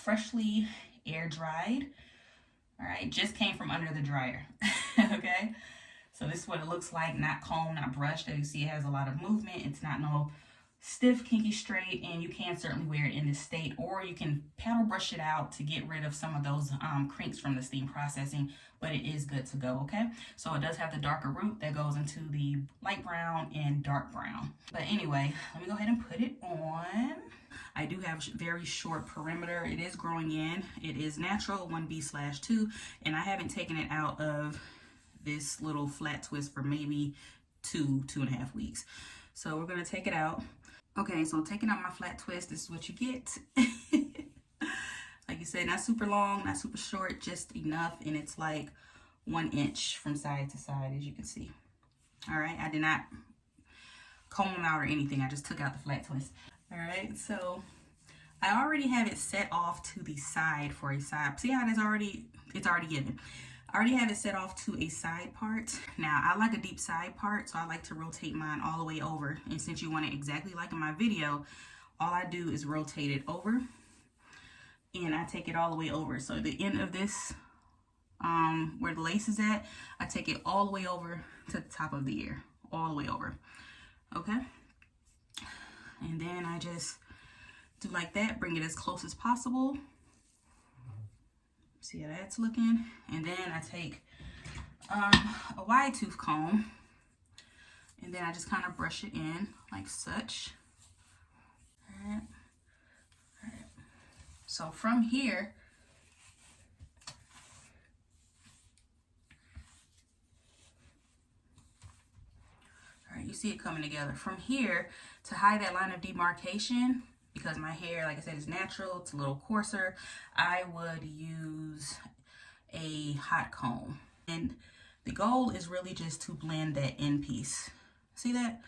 freshly air dried. All right, just came from under the dryer. Okay, so this is what it looks like, not combed, not brushed. As you see, it has a lot of movement. It's not no stiff, kinky straight, and you can certainly wear it in this state, or you can paddle brush it out to get rid of some of those crinks from the steam processing, but it is good to go. Okay, so it does have the darker root that goes into the light brown and dark brown. But anyway, let me go ahead and put it on. I do have very short perimeter. It is growing in. It is natural 1B/2, and I haven't taken it out of this little flat twist for maybe 2.5 weeks. So we're gonna take it out. Okay, so taking out my flat twist, this is what you get. Like you said, not super long, not super short, just enough, and it's like 1 inch from side to side, as you can see. All right, I did not comb them out or anything. I just took out the flat twist. All right, so I already have it set off to the side for a side. See how it's already given. I already have it set off to a side part. Now, I like a deep side part, so I like to rotate mine all the way over. And since you want it exactly like in my video, all I do is rotate it over, and I take it all the way over. So the end of this, where the lace is at, I take it all the way over to the top of the ear, all the way over. Okay? And then I just do like that, bring it as close as possible. See how that's looking. And then I take a wide tooth comb, and then I just kind of brush it in like such. All right. All right. So from here, all right, you see it coming together. From here, to hide that line of demarcation, because my hair, like I said, is natural, it's a little coarser, I would use a hot comb. And the goal is really just to blend that end piece. See that?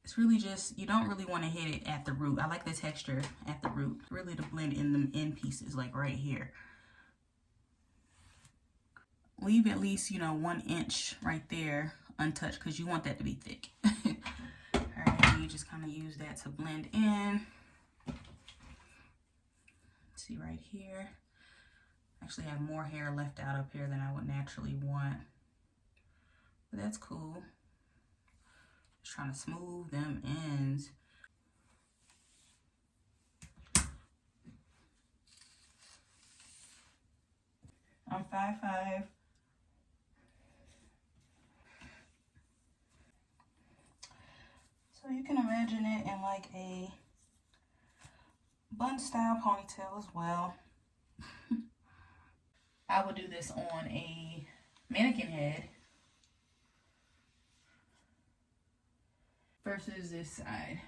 It's really just, you don't really want to hit it at the root. I like the texture at the root, really to blend in the end pieces, like right here. Leave at least, 1 inch right there untouched, because you want that to be thick. Alright, you just kind of use that to blend in. See right here. Actually have more hair left out up here than I would naturally want. But that's cool. Just trying to smooth them ends. I'm 5'5". So you can imagine it in like a bun style ponytail as well. I would do this on a mannequin head versus this side.